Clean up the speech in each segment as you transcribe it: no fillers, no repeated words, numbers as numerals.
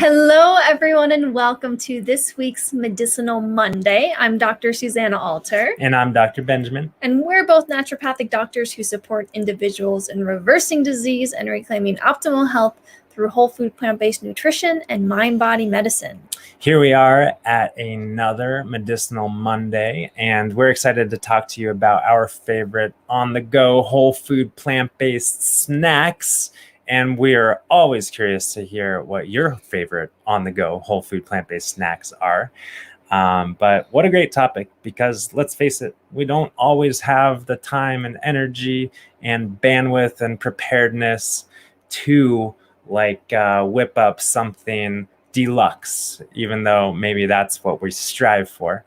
Hello, everyone, and welcome to this week's Medicinal Monday. I'm Dr. Susanna Alter. And I'm Dr. Benjamin. And we're both naturopathic doctors who support individuals in reversing disease and reclaiming optimal health through whole food, plant-based nutrition and mind-body medicine. Here we are at another Medicinal Monday, and we're excited to talk to you about our favorite on-the-go whole food, plant-based snacks. And we are always curious to hear what your favorite on-the-go whole food, plant-based snacks are. But what a great topic, because let's face it, we don't always have the time and energy and bandwidth and preparedness to whip up something deluxe, even though maybe that's what we strive for.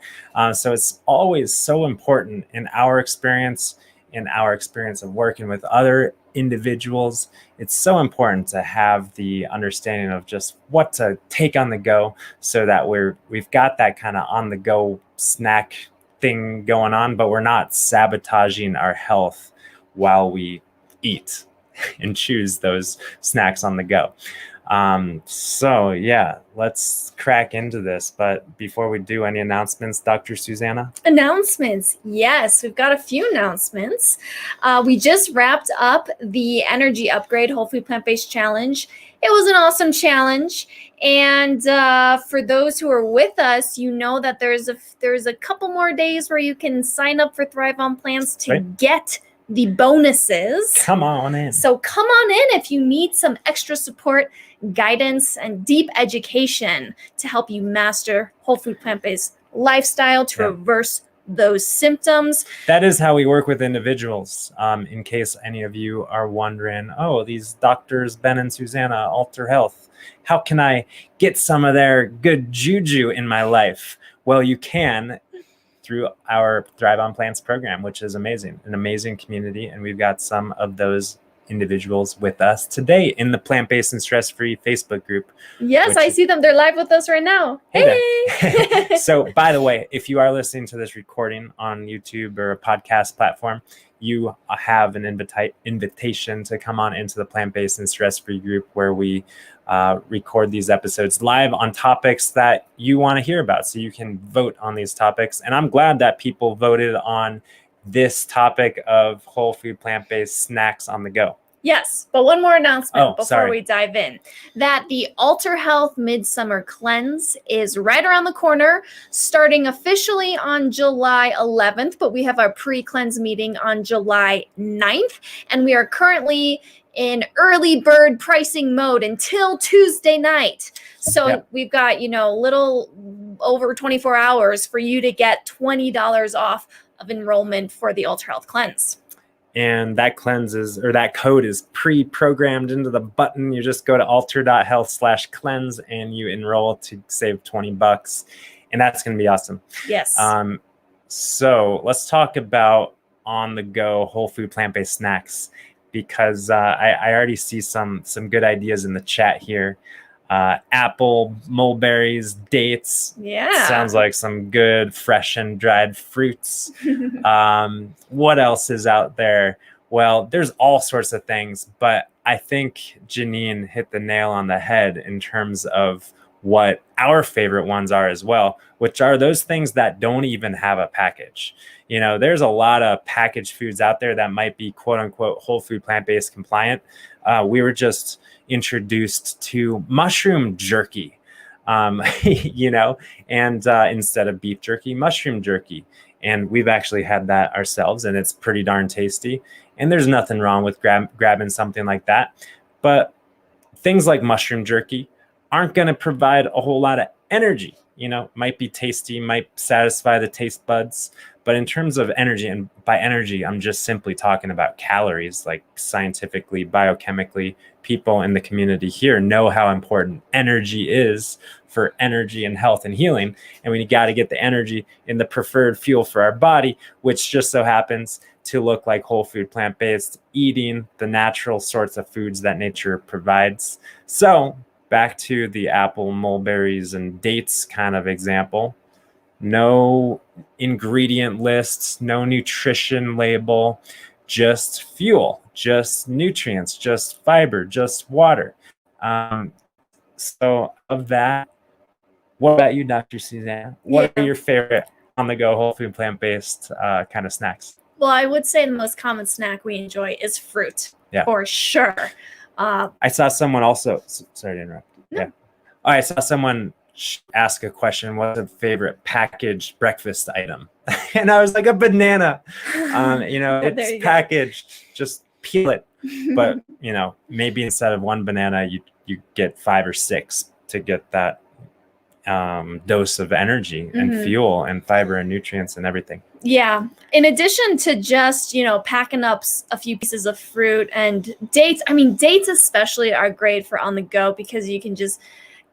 So it's always so important in our experience of working with other individuals. It's so important to have the understanding of just what to take on the go, so that we've got that kind of on the go snack thing going on, but we're not sabotaging our health while we eat and choose those snacks on the go. So yeah, let's crack into this. But before we do, any announcements, Dr. Susanna? Announcements. Yes, we've got a few announcements. We just wrapped up the Energy Upgrade Whole Food Plant-Based Challenge. It was an awesome challenge. And for those who are with us, you know that there's a couple more days where you can sign up for Thrive on Plans to get the bonuses. Come on in. So come on in if you need some extra support, guidance, and deep education to help you master whole food plant-based lifestyle to reverse those symptoms. That is how we work with individuals. In case any of you are wondering, oh, these doctors, Ben and Susanna, Alter Health, how can I get some of their good juju in my life? Well, you can through our Thrive on Plants program, which is amazing, an amazing community. And we've got some of those individuals with us today in the Plant-Based and Stress-Free Facebook group. Yes, I see them. They're live with us right now. Hey! So, by the way, if you are listening to this recording on YouTube or a podcast platform, you have an invitation to come on into the Plant-Based and Stress-Free group, where we record these episodes live on topics that you want to hear about. So you can vote on these topics. And I'm glad that people voted on this topic of whole food plant-based snacks on the go. Yes, but one more announcement before we dive in, that the Alter Health Midsummer Cleanse is right around the corner, starting officially on July 11th, but we have our pre-cleanse meeting on July 9th, and we are currently in early bird pricing mode until Tuesday night. So we've got, little over 24 hours for you to get $20 off of enrollment for the Alter Health Cleanse. And that code is pre-programmed into the button. You just go to alter.health/cleanse and you enroll to save $20. And that's going to be awesome. Yes. So let's talk about on-the-go whole food plant-based snacks, because I already see some good ideas in the chat here. Apple, mulberries, dates. Yeah. Sounds like some good fresh and dried fruits. What else is out there? Well, there's all sorts of things, but I think Janine hit the nail on the head in terms of what our favorite ones are as well, which are those things that don't even have a package. There's a lot of packaged foods out there that might be quote unquote whole food plant-based compliant. We were just introduced to mushroom jerky, and instead of beef jerky, mushroom jerky. And we've actually had that ourselves, and it's pretty darn tasty. And there's nothing wrong with grabbing something like that. But things like mushroom jerky aren't going to provide a whole lot of energy. Might be tasty, might satisfy the taste buds. But in terms of energy, and by energy, I'm just simply talking about calories, like scientifically, biochemically, people in the community here know how important energy is for energy and health and healing. And we got to get the energy in the preferred fuel for our body, which just so happens to look like whole food plant-based, eating the natural sorts of foods that nature provides. So back to the apple, mulberries, and dates kind of example. No ingredient lists, no nutrition label, just fuel, just nutrients, just fiber, just water. So of that, what about you, Dr. Susanna? What are your favorite on-the-go whole food plant-based kind of snacks? Well, I would say the most common snack we enjoy is fruit, for sure. I saw someone also, sorry to interrupt. No. Yeah. I saw someone ask a question, what's a favorite packaged breakfast item? And I was like, a banana. It's packaged, just peel it. But, maybe instead of one banana, you get 5 or 6 to get that dose of energy and fuel and fiber and nutrients and everything. Yeah. In addition to just, packing up a few pieces of fruit and dates, dates especially are great for on the go because you can just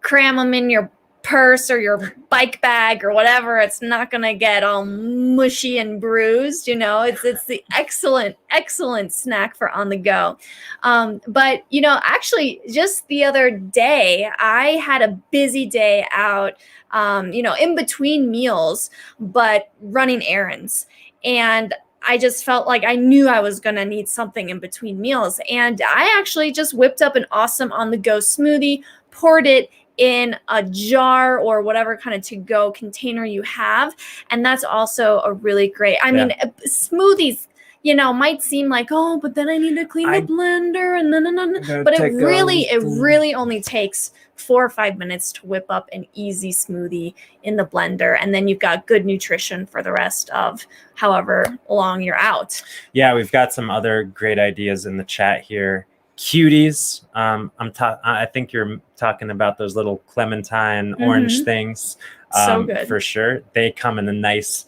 cram them in your purse or your bike bag or whatever. It's not going to get all mushy and bruised. It's the excellent snack for on the go. But actually just the other day, I had a busy day out, in between meals, but running errands. And I just felt like I knew I was going to need something in between meals. And I actually just whipped up an awesome on the go smoothie, poured it in a jar or whatever kind of to-go container you have. And that's also a really great, smoothies, might seem like, oh, but then I need to clean the blender and then, but it really only takes 4 or 5 minutes to whip up an easy smoothie in the blender. And then you've got good nutrition for the rest of however long you're out. Yeah, we've got some other great ideas in the chat here. Cuties. I think you're talking about those little clementine orange things. So good. For sure. They come in a nice,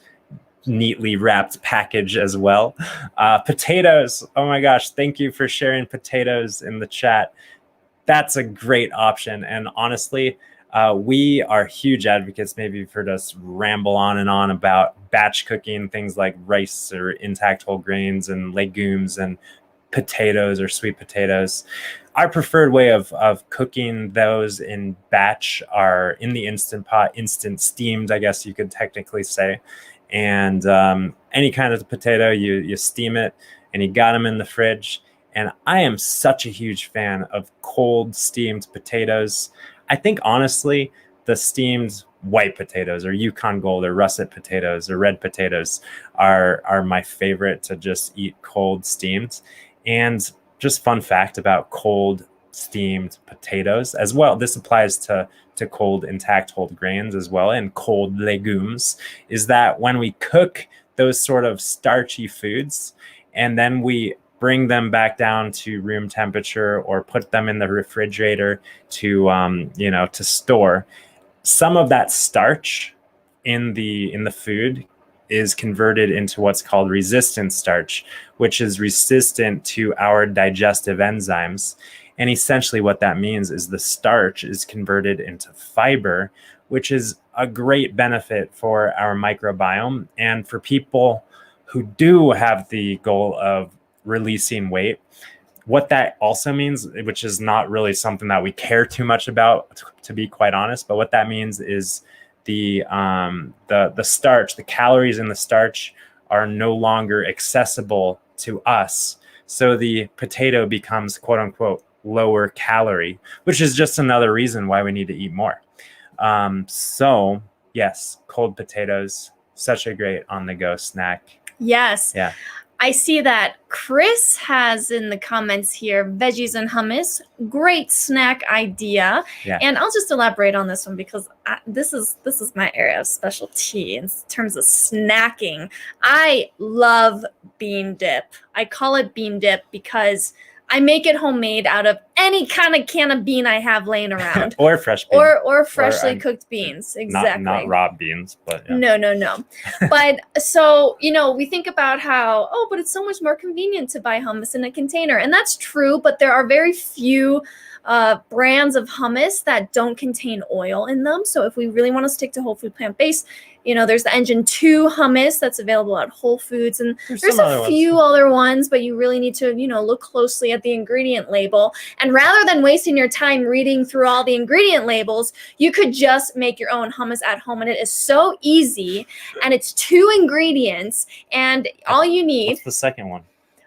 neatly wrapped package as well. Potatoes. Oh my gosh. Thank you for sharing potatoes in the chat. That's a great option. And honestly, we are huge advocates. Maybe you've heard us ramble on and on about batch cooking, things like rice or intact whole grains and legumes and potatoes or sweet potatoes. Our preferred way of cooking those in batch are in the Instant Pot, instant steamed, I guess you could technically say. And any kind of potato, you steam it and you got them in the fridge. And I am such a huge fan of cold steamed potatoes. I think honestly, the steamed white potatoes or Yukon Gold or russet potatoes or red potatoes are my favorite to just eat cold steamed. And just fun fact about cold steamed potatoes as well. This applies to cold intact whole grains as well and cold legumes, is that when we cook those sort of starchy foods and then we bring them back down to room temperature or put them in the refrigerator to store, some of that starch in the food is converted into what's called resistant starch, which is resistant to our digestive enzymes. And essentially what that means is the starch is converted into fiber, which is a great benefit for our microbiome. And for people who do have the goal of releasing weight, what that also means, which is not really something that we care too much about, to be quite honest, but what that means is the starch, the calories in the starch are no longer accessible to us. So the potato becomes quote unquote lower calorie, which is just another reason why we need to eat more. So yes, cold potatoes, such a great on the go snack. Yes. Yeah. I see that Chris has in the comments here, veggies and hummus, great snack idea. Yeah. And I'll just elaborate on this one because this is my area of specialty in terms of snacking. I love bean dip. I call it bean dip because I make it homemade out of any kind of can of bean I have laying around. Or fresh beans. Or freshly cooked beans. Exactly. Not raw beans, but yeah. No. But so, we think about how, but it's so much more convenient to buy hummus in a container. And that's true, but there are very few brands of hummus that don't contain oil in them. So if we really want to stick to whole food plant-based, there's the Engine 2 hummus that's available at Whole Foods. And there's a few other ones, but you really need to, look closely at the ingredient label. And rather than wasting your time reading through all the ingredient labels, you could just make your own hummus at home. And it is so easy. And it's 2 ingredients. And all you need. What's the second one?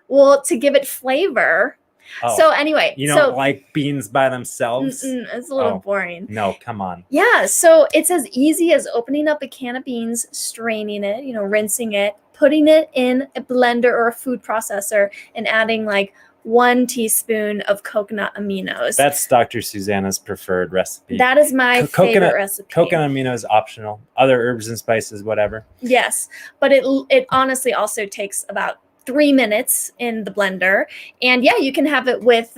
Well, to give it flavor, Oh, So anyway, you don't like beans by themselves? it's a little boring. No, come on. Yeah, so it's as easy as opening up a can of beans, straining it, rinsing it, putting it in a blender or a food processor, and adding like 1 teaspoon of coconut aminos. That's Dr. Susanna's preferred recipe. That is my favorite recipe. Coconut amino is optional. Other herbs and spices, whatever. Yes, but it honestly also takes about 3 minutes in the blender. And yeah, you can have it with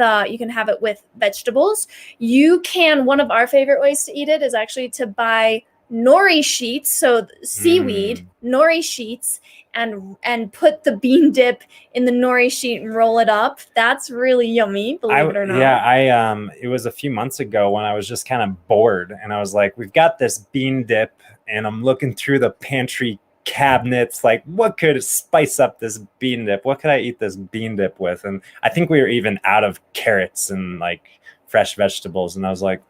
vegetables. One of our favorite ways to eat it is actually to buy Nori Sheets, so seaweed, Nori Sheets, and put the bean dip in the Nori sheet and roll it up. That's really yummy, believe it or not. Yeah, it was a few months ago when I was just kind of bored and I was like, we've got this bean dip and I'm looking through the pantry cabinets, like what could spice up this bean dip? What could I eat this bean dip with? And I think we were even out of carrots and like fresh vegetables. And I was like,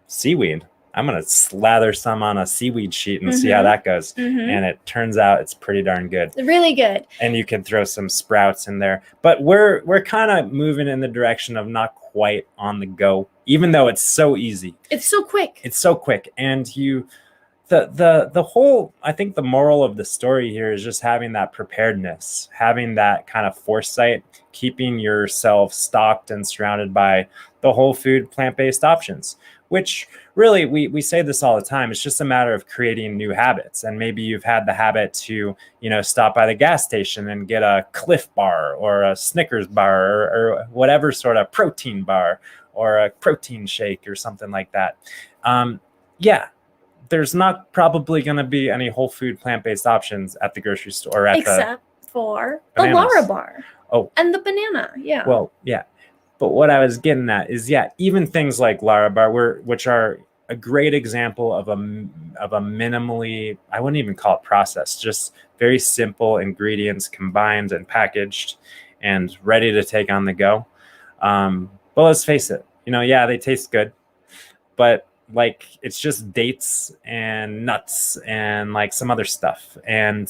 seaweed. I'm going to slather some on a seaweed sheet and see how that goes. And it turns out it's pretty darn good. Really good. And you can throw some sprouts in there. But we're kind of moving in the direction of not quite on the go, even though it's so easy. It's so quick. It's so quick. And the whole, I think the moral of the story here is just having that preparedness, having that kind of foresight, keeping yourself stocked and surrounded by the whole food plant-based options, which really we say this all the time. It's just a matter of creating new habits. And maybe you've had the habit to, stop by the gas station and get a Cliff Bar or a Snickers bar or whatever sort of protein bar or a protein shake or something like that. There's not probably going to be any whole food plant-based options at the grocery store. Except for the Larabar. Oh. And the banana, yeah. Well, yeah. But what I was getting at is, even things like Larabar, which are a great example of a minimally, I wouldn't even call it processed, just very simple ingredients combined and packaged and ready to take on the go. But let's face it, they taste good, but like it's just dates and nuts and like some other stuff. And,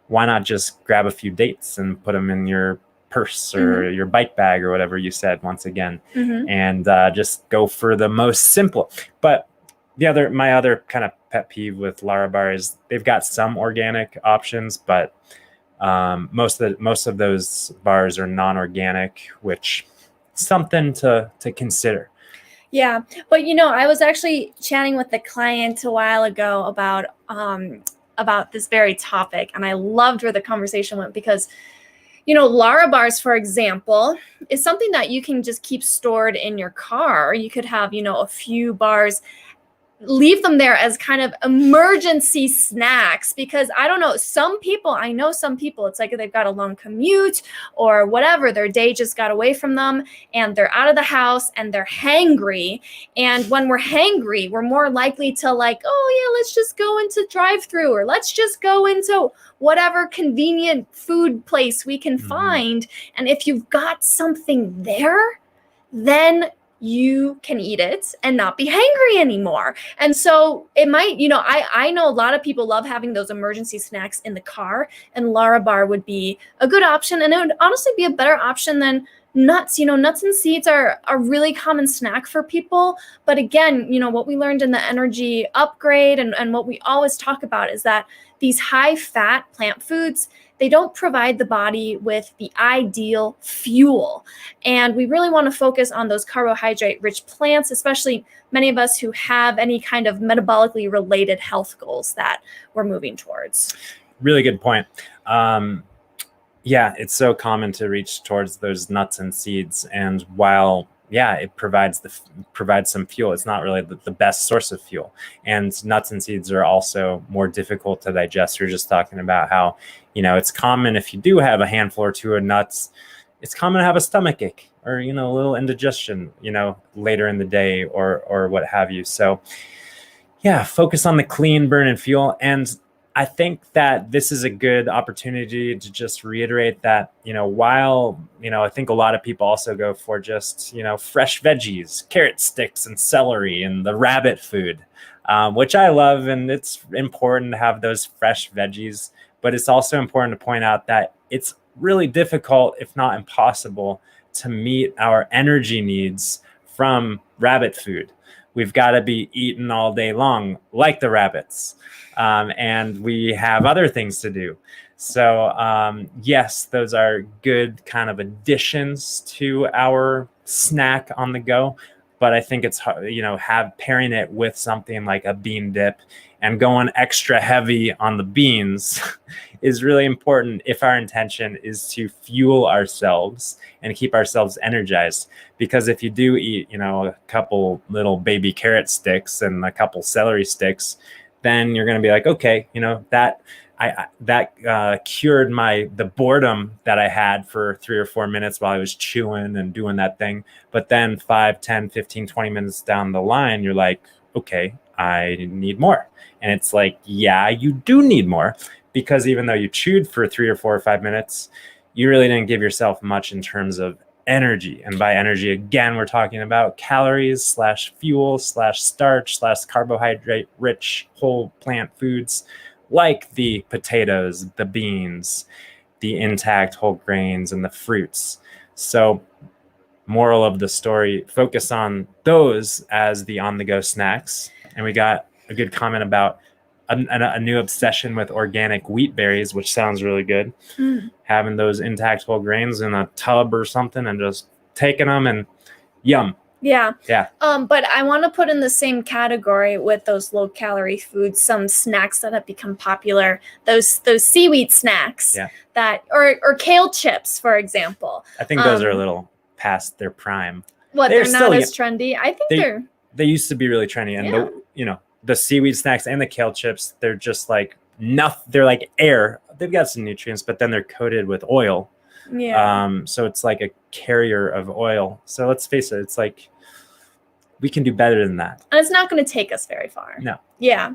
why not just grab a few dates and put them in your purse or your bike bag or whatever you said once again, and just go for the most simple. But my other kind of pet peeve with Larabar is they've got some organic options, but most of those bars are non-organic, which is something to consider. Yeah, but I was actually chatting with a client a while ago about this very topic, and I loved where the conversation went because Larabars, for example, is something that you can just keep stored in your car. You could have, a few bars, leave them there as kind of emergency snacks because I know some people, it's like they've got a long commute or whatever, their day just got away from them and they're out of the house and they're hangry. And when we're hangry, we're more likely to let's just go into drive-through or let's just go into whatever convenient food place we can find. And if you've got something there, then you can eat it and not be hangry anymore. And so it might, I know a lot of people love having those emergency snacks in the car, and Larabar would be a good option. And it would honestly be a better option than nuts. Nuts and seeds are a really common snack for people. But again, what we learned in the energy upgrade and what we always talk about is that these high fat plant foods, they don't provide the body with the ideal fuel. And we really want to focus on those carbohydrate-rich plants, especially many of us who have any kind of metabolically related health goals that we're moving towards. Really good point. It's so common to reach towards those nuts and seeds. And while it provides some fuel, it's not really the best source of fuel. And nuts and seeds are also more difficult to digest. We're just talking about how, it's common if you do have a handful or two of nuts, it's common to have a stomach ache or, a little indigestion, later in the day or what have you. So focus on the clean burn and fuel. And I think that this is a good opportunity to just reiterate that, while, I think a lot of people also go for just, fresh veggies, carrot sticks and celery and the rabbit food, which I love. And it's important to have those fresh veggies, but it's also important to point out that it's really difficult, if not impossible, to meet our energy needs from rabbit food. We've got to be eating all day long like the rabbits. And we have other things to do. So yes, those are good kind of additions to our snack on the go. But I think it's, pairing it with something like a bean dip and going extra heavy on the beans is really important if our intention is to fuel ourselves and keep ourselves energized. Because if you do eat, a couple little baby carrot sticks and a couple celery sticks, then you're going to be like, okay, that cured the boredom that I had for 3 or 4 minutes while I was chewing and doing that thing. But then 5, 10, 15, 20 minutes down the line, you're like, okay, I need more. And it's like, yeah, you do need more, because even though you chewed for 3 or 4 or 5 minutes, you really didn't give yourself much in terms of energy. And by energy, again, we're talking about calories / fuel / starch / carbohydrate-rich whole plant foods like the potatoes, the beans, the intact whole grains, and the fruits. So moral of the story, focus on those as the on-the-go snacks. And we got a good comment about a new obsession with organic wheat berries, which sounds really good. Having those intact whole grains in a tub or something and just taking them and yum. Yeah. Yeah. But I want to put in the same category with those low calorie foods, some snacks that have become popular, those seaweed snacks that, or kale chips, for example. I think those are a little past their prime. What, they're not as trendy? I think they used to be really trendy. And the seaweed snacks and the kale chips, they're just like nothing. They're like air. They've got some nutrients, but then they're coated with oil. Yeah. So it's like a carrier of oil. So let's face it, it's like we can do better than that. And it's not going to take us very far. No. Yeah.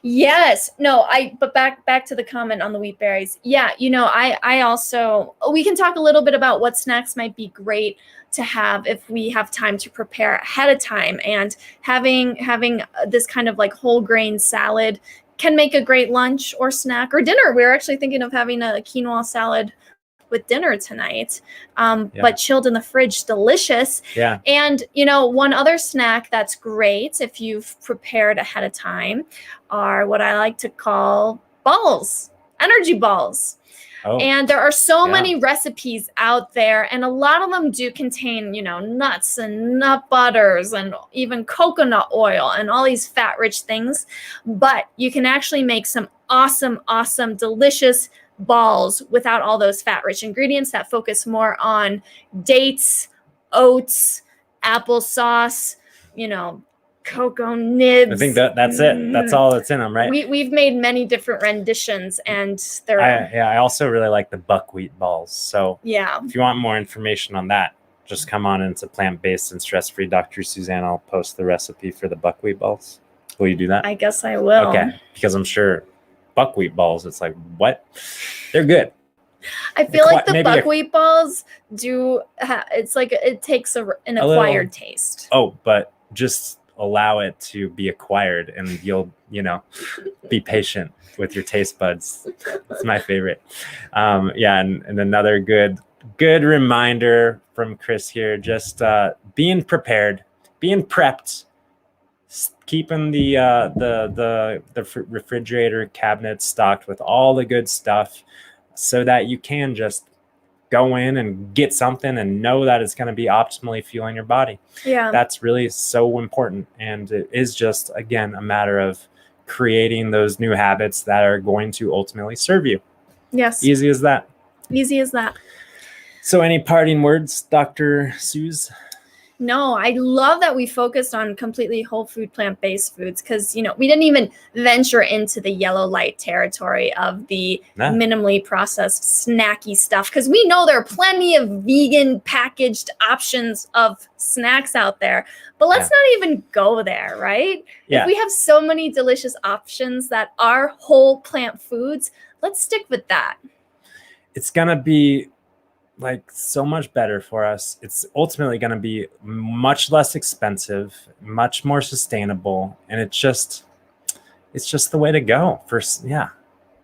Yes. No, but back to the comment on the wheat berries. Yeah. I also, we can talk a little bit about what snacks might be great to have if we have time to prepare ahead of time, and having this kind of like whole grain salad can make a great lunch or snack or dinner. We're actually thinking of having a quinoa salad with dinner tonight, but chilled in the fridge, delicious. Yeah. And one other snack that's great if you've prepared ahead of time are what I like to call balls, energy balls. Oh, and there are so many recipes out there, and a lot of them do contain, nuts and nut butters and even coconut oil and all these fat-rich things. But you can actually make some awesome, delicious balls without all those fat-rich ingredients that focus more on dates, oats, applesauce, cocoa nibs. I think that's it. That's all that's in them, right? We've made many different renditions, and I also really like the buckwheat balls. So if you want more information on that, just come on into Plant-Based and Stress-Free. Dr. Susanna will post the recipe for the buckwheat balls. Will you do that? I guess I will. Okay, because I'm sure buckwheat balls, it's like, what? They're good. I feel like the buckwheat balls it's like it takes an acquired taste. Oh, but just allow it to be acquired, and you'll be patient with your taste buds. It's my favorite. And another good reminder from Chris here, just being prepared, being prepped, keeping the refrigerator cabinet stocked with all the good stuff, so that you can just go in and get something and know that it's going to be optimally fueling your body. Yeah. That's really so important. And it is just, again, a matter of creating those new habits that are going to ultimately serve you. Yes. Easy as that. Easy as that. So any parting words, Dr. Suze? No, I love that we focused on completely whole food, plant-based foods, because, we didn't even venture into the yellow light territory of the minimally processed snacky stuff, because we know there are plenty of vegan packaged options of snacks out there, but let's not even go there, right? Yeah. If we have so many delicious options that are whole plant foods, let's stick with that. It's going to be like so much better for us. It's ultimately going to be much less expensive, much more sustainable, and it's just the way to go.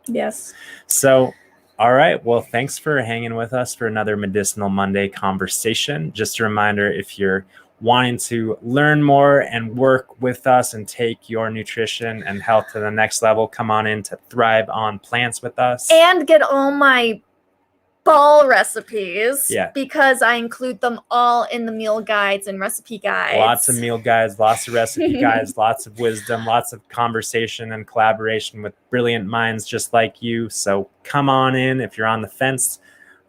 Yes. So All right. Well, thanks for hanging with us for another Medicinal Monday conversation. Just a reminder, if you're wanting to learn more and work with us and take your nutrition and health to the next level, come on in to Thrive on Plants with us. And get all my ball recipes, because I include them all in the meal guides and recipe guides. Lots of meal guides, lots of recipe guides, lots of wisdom, lots of conversation and collaboration with brilliant minds just like you. So come on in. If you're on the fence,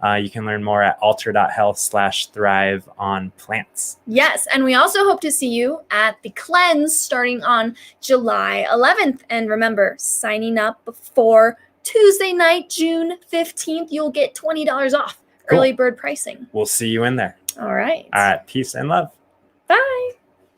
you can learn more at alter.health/thrive on plants. Yes, and we also hope to see you at the cleanse starting on July 11th. And remember, signing up before Tuesday night, June 15th, you'll get $20 off. Cool. Early bird pricing. We'll see you in there. All right. All right. Peace and love. Bye.